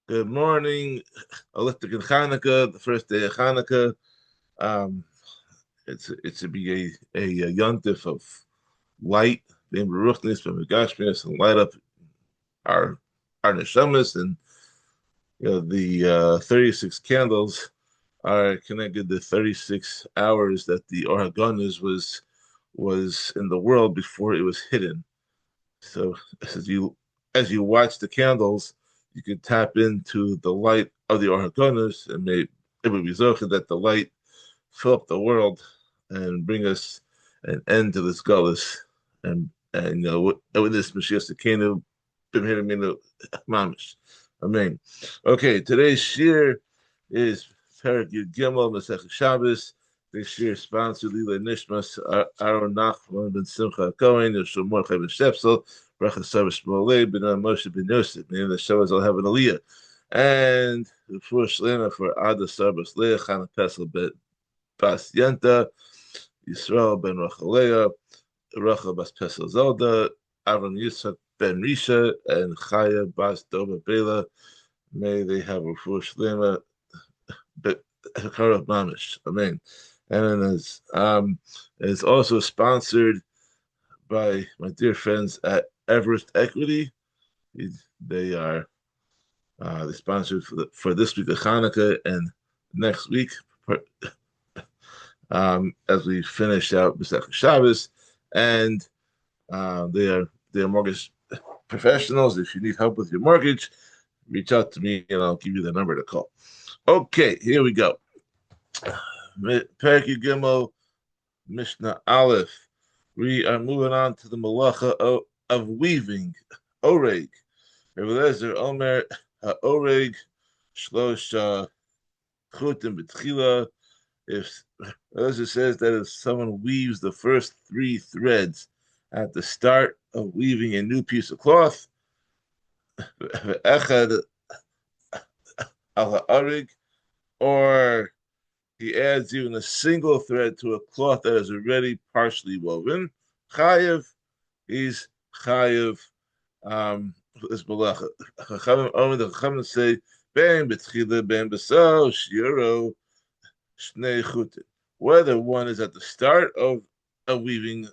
Good morning. Electric in Hanukkah, the first day of Hanukkah. Um, it's to be a yontif of light, being beruchnis from Gashmias, and light up our our neshamas, and the 36 candles are connected to 36 hours that the Oragonis was in the world before it was hidden. So as you watch the candles, you can tap into the light of the Orhakonos, and it would be zocheh that the light fill up the world and bring us an end to this gullus. And with this Mashiach Sekenu, Bimhiraminu Mamish. Amen. Okay, today's shiur is Perek Yud Gimel Masech Shabbos. This shiur is sponsored Lila Nishmas Aaron Nachman ben Simcha Cohen Yeshua Mordechai ben Shepsel Bracha Sarah Shmolei ben Moshe ben Yosef. Name of the show is I'll have an Aliyah. And for Shlema for Ada Sarbas Leah Chana Pesel bet Bas Yenta Yisrael ben Rachalea Rachel Bas Pesel Zelda Avram Yitzchak ben Risha and Chaya Bas Doba Bela. May they have a full Shlema but Hakarat Mamish. Amen. And it's also sponsored by my dear friends at Everest Equity. They are they sponsored for this week of Hanukkah and next week as we finish out Masech Shabbos, and they are mortgage professionals. If you need help with your mortgage, reach out to me and I'll give you the number to call. Okay, here we go. Perek Yud Gimel Mishnah Aleph. We are moving on to the melacha of weaving. Oreg. Rebelezer Omer Oreg Shlosha Chutim B'tchila. If Rebelezer says that if someone weaves the first 3 threads at the start of weaving a new piece of cloth, Echad Al Ha'arig, or he adds even a single thread to a cloth that is already partially woven, Chayev, he's Chayev this melacha. The Chachamim say, Ben b'tchila, ben b'sal, shiuro, shnei chutin. Whether one is at the start of weaving,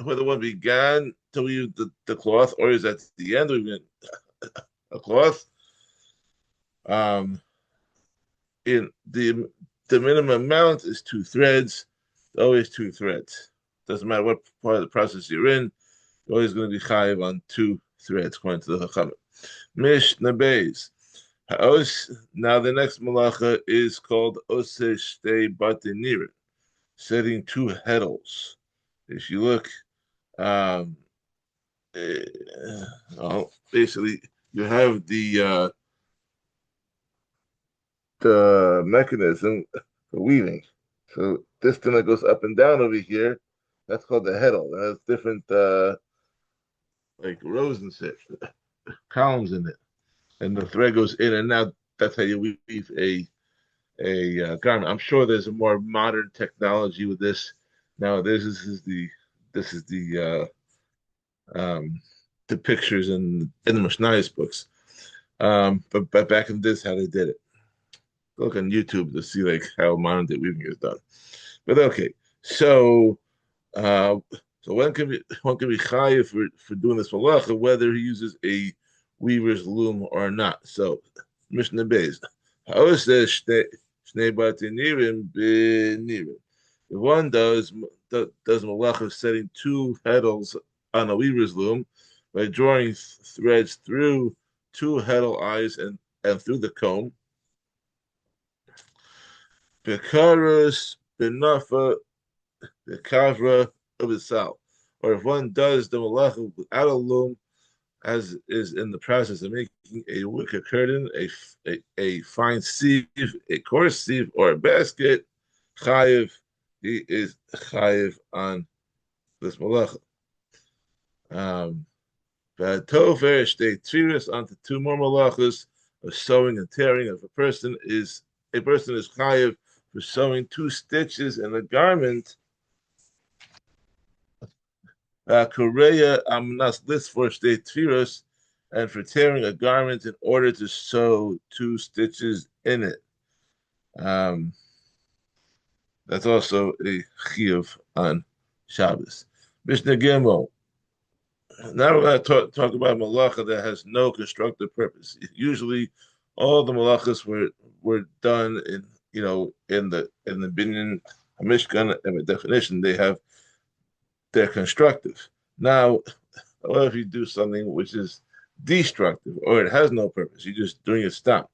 whether one began to weave the cloth, or is at the end of weaving a cloth, in the minimum amount is 2 threads, always 2 threads. Doesn't matter what part of the process you're in, you're always going to be chayiv on 2 threads, according to the Chachamim. Mishnah Beis. Now the next melacha is called Oseh Shtei Batinirin, setting 2 heddles. If you look, basically you have the mechanism for weaving. So this thing that goes up and down over here, that's called the heddle. It has different like rows and shit, columns in it, and the thread goes in and out. That's how you weave a garment. I'm sure there's a more modern technology with this. Nowadays, this is the pictures in the Mishnayos books. But back in this, how they did it. Look on YouTube to see like how modern day weaving is done. But okay, so one can be chayiv for doing this melacha, whether he uses a weaver's loom or not. So Mishnah Beis. How says shnei batinirim b'nirim. If one does melacha setting 2 heddles on a weaver's loom by drawing threads through 2 heddle eyes and through the comb. Bekarus benafa bekavra of itself. Or if one does the melacha without a loom, as is in the process of making a wicker curtain, a fine sieve, a coarse sieve, or a basket, chayiv, he is chayiv on this melacha. Tofer shtei tfiras, onto 2 more melachos of sewing and tearing. If a person is chayiv for sewing 2 stitches in a garment, Korea amnas list for shtei tfiras, and for tearing a garment in order to sew two stitches in it. Um, that's also a chiyuv on Shabbos. Mishnah Gimel. Now we're going to talk about melacha that has no constructive purpose. Usually, all the melachos were done in in the binyan Mishkan, and by definition they're constructive. Now, what if you do something which is destructive or it has no purpose? You're just doing it stop.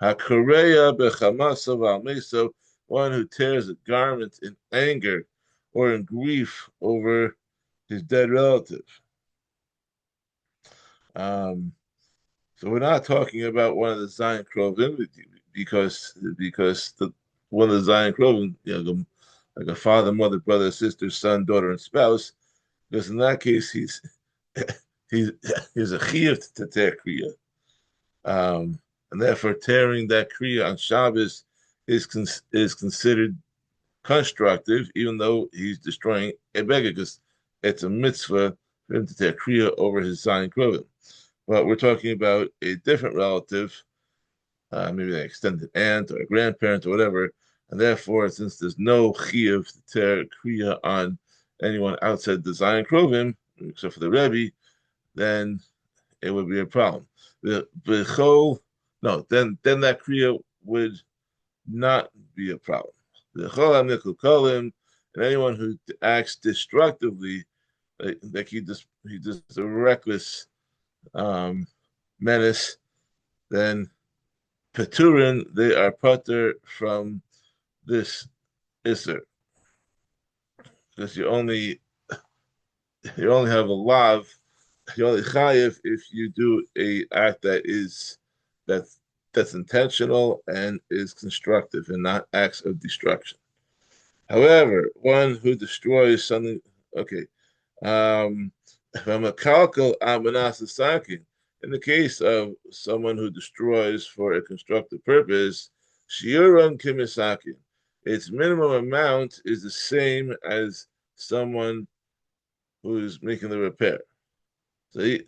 Hakoreya bechamasa v'almeso, one who tears a garment in anger or in grief over his dead relative. So we're not talking about one of the Zion Krovim because one of the Zion Krovim, like a father, mother, brother, sister, son, daughter, and spouse. Because in that case, he's a chiyuv to tear kriya, and therefore tearing that kriya on Shabbos is considered constructive, even though he's destroying a beggar, because it's a mitzvah for him to tear kriya over his Zion Krovim. But we're talking about a different relative, maybe an extended aunt or a grandparent or whatever, and therefore, since there's no chiyuv to tear kriya on anyone outside the Zion Krovim, except for the Rebbe, then it would be a problem. Then that kriya would not be a problem. And anyone who acts destructively, like he just a reckless menace, then Peturin, they are putter from this Isser. Because you only have a lav, you only chayiv if you do a act that's intentional and is constructive and not acts of destruction. However, one who destroys something, okay, in the case of someone who destroys for a constructive purpose, shiur kimisakin, its minimum amount is the same as someone who's making the repair. So in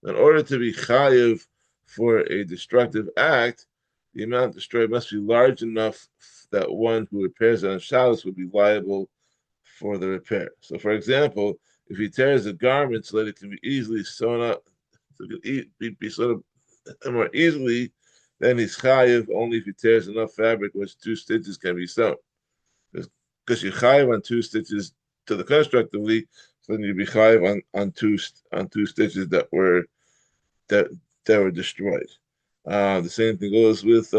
order to be chayiv for a destructive act, the amount destroyed must be large enough that one who repairs it on Shabbos would be liable for the repair. So, for example, if he tears a garment so that it can be easily sewn up, so it can be sewn up more easily, then he's chayiv only if he tears enough fabric which two stitches can be sewn. Because you chayiv on two stitches to the constructively, so then you'd be chayiv on two stitches that were destroyed. The same thing goes with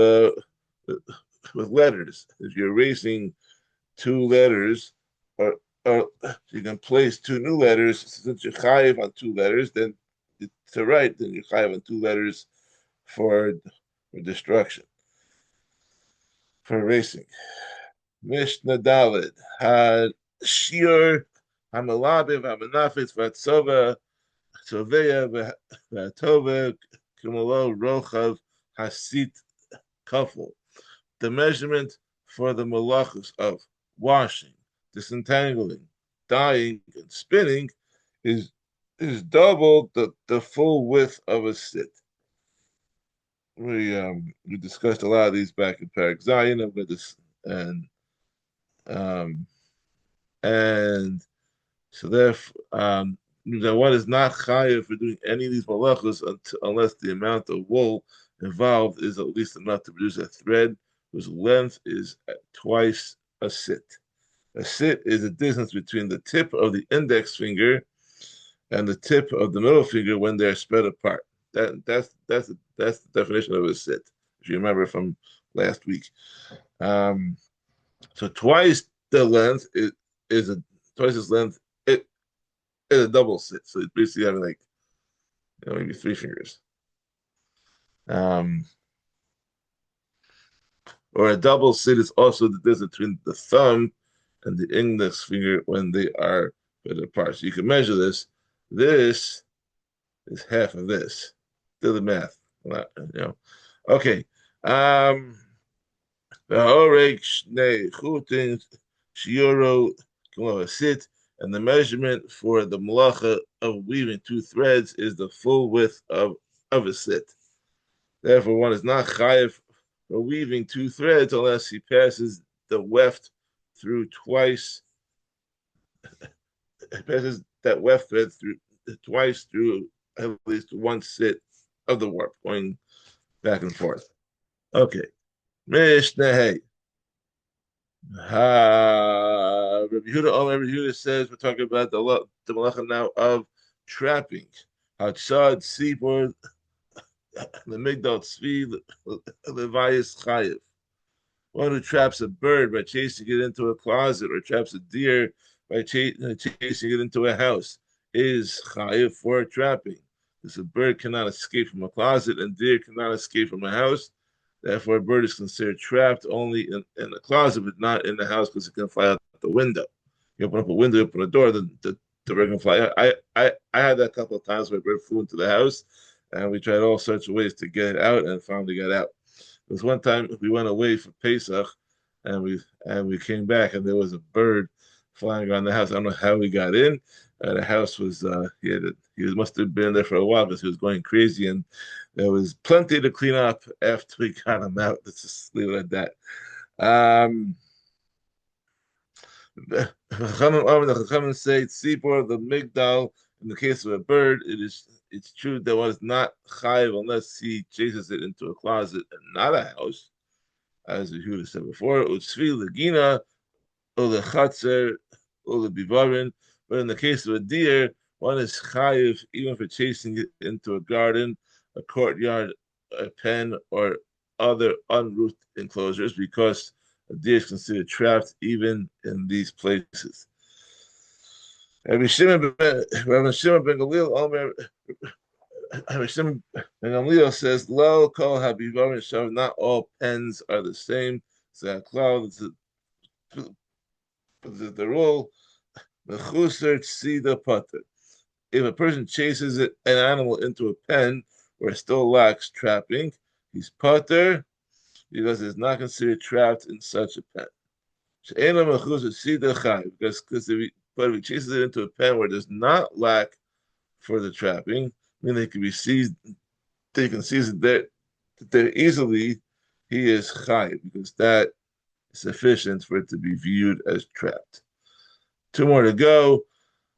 letters. If you're erasing two letters, or you can place two new letters, since you're chayiv on two letters, then to write, then you're chayiv on two letters for destruction, for erasing. Mishnah Daled had shiur hamelabe v'amenafetz v'atzova toveya v'atova kumalo rochav hasit kafel. The measurement for the melachos of washing, disentangling, dyeing, and spinning is double the full width of a sit. We discussed a lot of these back in Perek Zion, and so therefore, one is not chayav for doing any of these melachos unless the amount of wool involved is at least enough to produce a thread whose length is twice a sit. A sit is the distance between the tip of the index finger and the tip of the middle finger when they're spread apart. That's the definition of a sit, if you remember from last week. So twice the length is twice its length. It is a double sit. So it's basically having like maybe three fingers. Or a double sit is also the distance between the thumb and the index finger when they are spread apart. So you can measure this. This is half of this. Do the math. Okay. The Horek Shnei Chutin Shiuro sit and the measurement for the melacha of weaving two threads is the full width of a sit. Therefore, one is not chayiv for weaving two threads unless he passes the weft through twice. Passes that weft thread through twice through at least one sit of the warp, going back and forth. Okay. Mishnah Hey. Rabbi Yehuda says we're talking about the melacha now of trapping. Hachad Sipor the Migdal Tzvi Levias Chayiv. One who traps a bird by chasing it into a closet, or traps a deer by chasing it into a house, is chayiv for trapping. Because a bird cannot escape from a closet and deer cannot escape from a house. Therefore, a bird is considered trapped only in the closet, but not in the house because it can fly out the window. You open up a window, you open a door, the bird can fly out. I had that a couple of times where a bird flew into the house, and we tried all sorts of ways to get it out and finally got out. There was one time we went away for Pesach, and we came back, and there was a bird flying around the house. I don't know how he got in. The house was he must have been there for a while because he was going crazy, and there was plenty to clean up after we got him out. Let's just leave it at that. The Chachamim say tzipor, the migdal. In the case of a bird, it's true that one is not chayiv unless he chases it into a closet and not a house, as Yehuda said before. Utzvi legina, or the chatzer, or the bivarin. But in the case of a deer, one is chayiv even for chasing it into a garden, a courtyard, a pen, or other unroofed enclosures, because a deer is considered trapped even in these places. Rabbi Shimon ben Gamliel, Omer, Rabbi Shimon ben Gamliel says, "Lo kol habivarim shav." Not all pens are the same. So the rule. Mechuser tzida pater. If a person chases an animal into a pen where it still lacks trapping, he's pater because it's not considered trapped in such a pen. She'ena mechuser tzida chayiv, because if he chases it into a pen where it does not lack for the trapping, meaning it can be seized, they can seize it there easily, he is chayiv because that is sufficient for it to be viewed as trapped. Two more to go.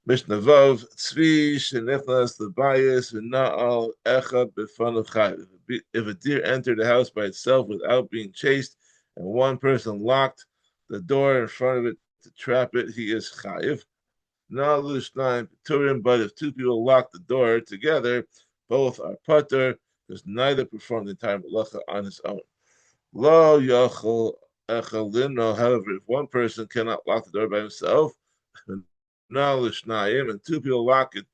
Mishnah Vav, Tzvi shenechnas lebayis v'na'al echad b'fanav chayiv. If a deer entered the house by itself without being chased, and one person locked the door in front of it to trap it, he is chayiv. But if two people lock the door together, both are pater, because neither performed the entire melacha on his own. Lo yachol echad limno. However, if one person cannot lock the door by himself, and two people lock it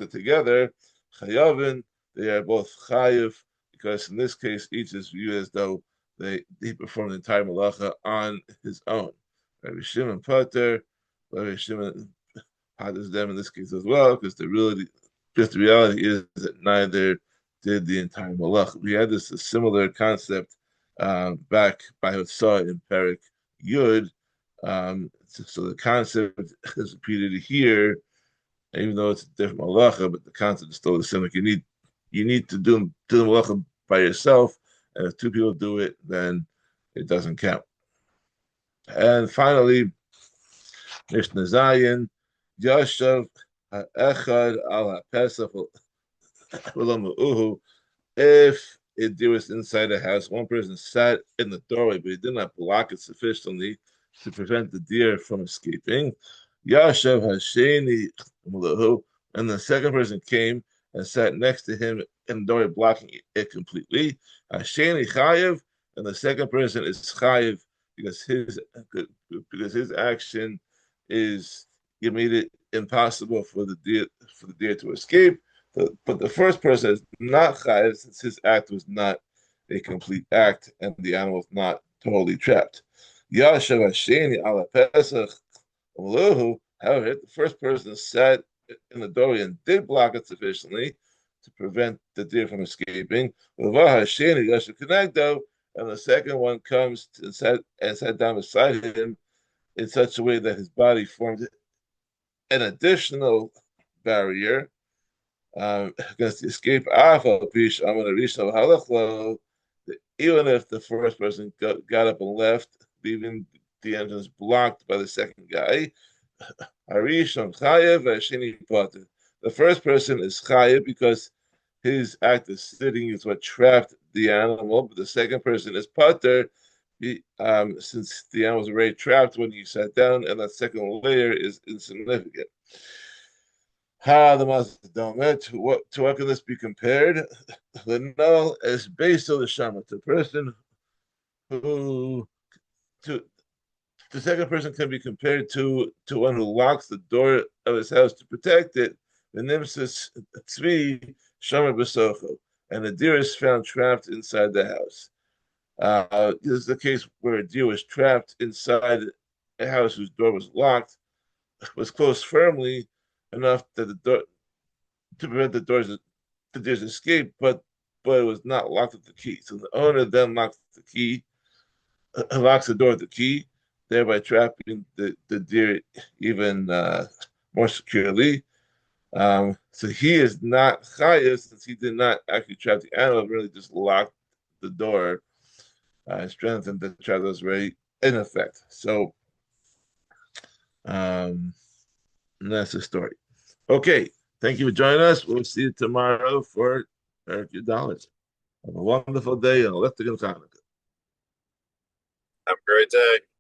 together, chayavin, they are both chayiv, because in this case, each is viewed as though he performed the entire melacha on his own. Rabbi Shimon pater, Rabbi Shimon patters them in this case as well, because the reality is that neither did the entire melacha. We had a similar concept back by Hotzah in Perek Yud. So the concept is repeated here, even though it's a different melacha, but the concept is still the same. Like you need to do the melacha by yourself, and if two people do it, then it doesn't count. And finally, Mishnah Zayin, Yashav Echad al Pesach. If a deer was inside the house, one person sat in the doorway, but he did not block it sufficiently to prevent the deer from escaping. Yashav Hasheni Mulahu, and the second person came and sat next to him in the doorway, blocking it completely. Hasheni Chayev, and the second person is Chayev because his action is it made it impossible for the deer to escape. But the first person is not chayiv since his act was not a complete act and the animal is not totally trapped. Yashav Hasheni ala Pesach. However, the first person sat in the doorway and did block it sufficiently to prevent the deer from escaping. And the second one comes and sat down beside him in such a way that his body formed an additional barrier against the escape. Even if the first person got up and left, leaving the entrance blocked by the second guy, the first person is chayev because his act of sitting is what trapped the animal, but the second person is pater, since the animal was already trapped when he sat down, and that second layer is insignificant. To what can this be compared? The null is based on the shamat. The person who to the second person can be compared to one who locks the door of his house to protect it. The nimsis tzvi shamer b'socho, and the deer is found trapped inside the house. This is the case where a deer was trapped inside a house whose door was locked, was closed firmly enough that the door to prevent the deer's escape, but it was not locked with the key. So the owner then locks the key, locks the door with the key, thereby trapping the deer even more securely. So he is not chayav since he did not actually trap the animal, really just locked the door and strengthened the trap that was already in effect. So that's the story. Okay, thank you for joining us. We'll see you tomorrow for Perek Yud. Have a wonderful day and a leftig Hanukkah. Have a great day.